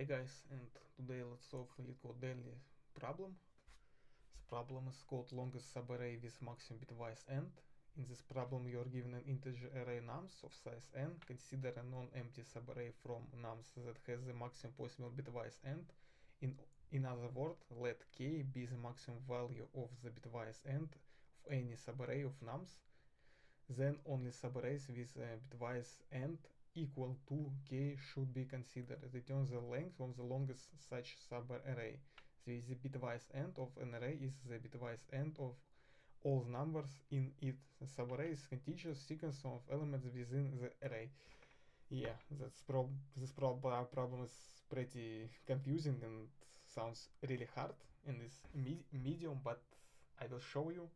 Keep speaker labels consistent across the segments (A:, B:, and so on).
A: Hi guys, and today let's solve a LeetCode daily problem. The problem is called longest subarray with maximum bitwise end. In this problem you are given an integer array nums of size n. Consider a non-empty subarray from nums that has the maximum possible bitwise end. In other words, let k be the maximum value of the bitwise end of any subarray of nums. Then only subarrays with a bitwise end equal to k should be considered. Return the length of the longest such subarray. The bitwise end of an array is the bitwise end of all numbers in it. The subarray is continuous sequence of elements within the array. Yeah, this problem is pretty confusing and sounds really hard in this medium, but I will show you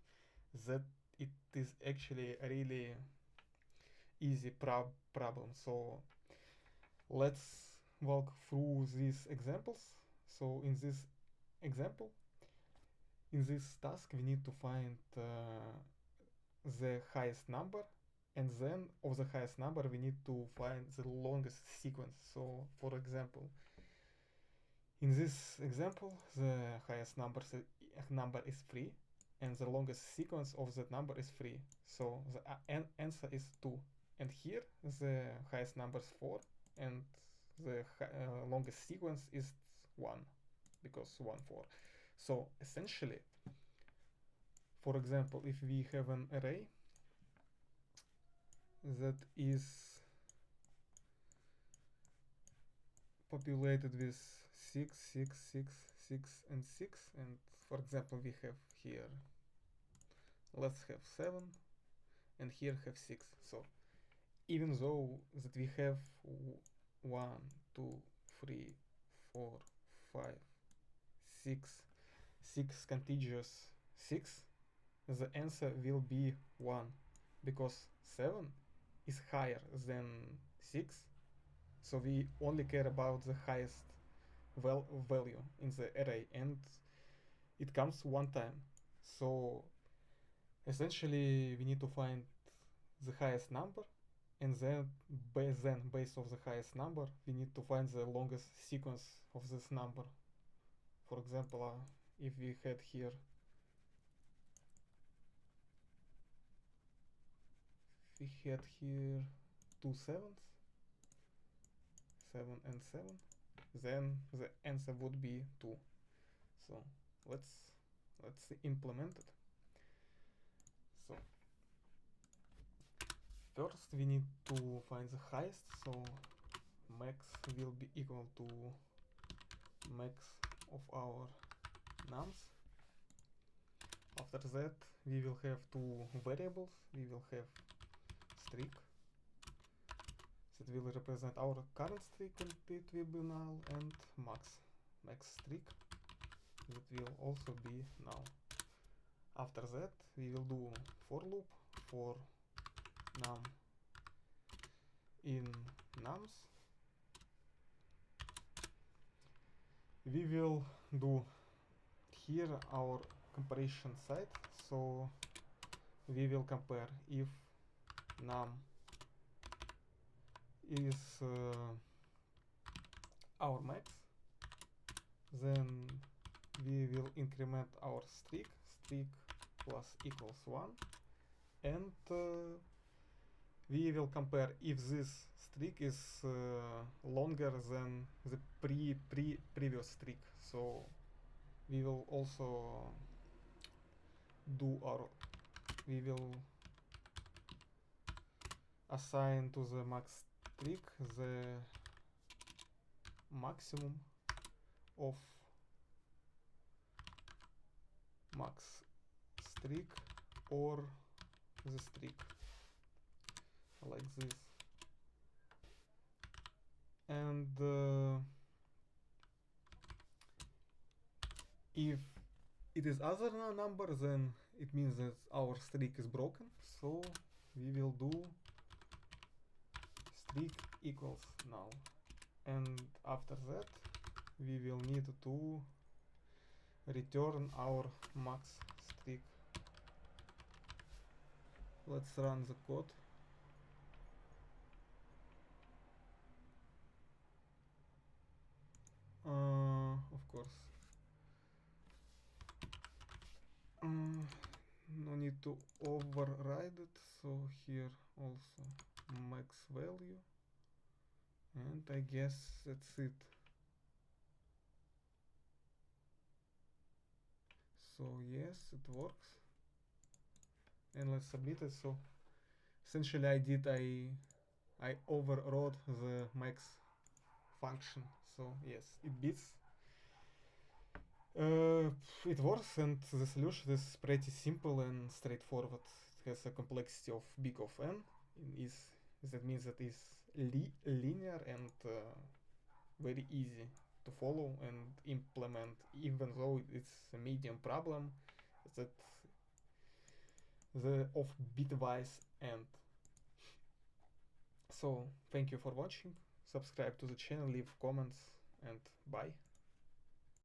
A: that it is actually a really easy problem. So let's walk through these examples. So in this example, in this task we need to find the highest number, and then of the highest number we need to find the longest sequence. So for example, in this example the highest number is 3 and the longest sequence of that number is 3, so the answer is 2. And here the highest number is 4 and the longest sequence is 1, because 1 4. So essentially, for example, if we have an array that is populated with 6 6 6 6 and 6, and for example we have here, let's have 7 and here have 6. So even though that we have 1 2 3 4 5 6 contiguous 6, the answer will be 1, because 7 is higher than 6, so we only care about the highest value in the array, and it comes one time. So essentially we need to find the highest number, and then based of the highest number we need to find the longest sequence of this number. For example, if we had here two sevens, 7 and 7, then the answer would be 2. So let's implement it. So first we need to find the highest, so max will be equal to max of our nums. After that we will have two variables. We will have string that will represent our current string and it will be null, and max string that will also be null. After that we will do for loop for num in nums. We will do here our comparison side, so we will compare if num is our max, then we will increment our string plus equals 1, and we will compare if this string is longer than the previous string. So we will also we will assign to the max string the maximum of max string or the string, like this. And if it is other number, then it means that our string is broken, so we will do string equals null. And after that we will need to return our max string. Let's run the code. to override it, so here also max value, and I guess that's it. So yes, it works, and let's submit it. So essentially I overrode the max function, so yes, it beats. It works, and the solution is pretty simple and straightforward. It has a complexity of big of n. That means that it's linear and very easy to follow and implement, even though it's a medium problem that the of bitwise end. So thank you for watching. Subscribe to the channel, leave comments, and bye.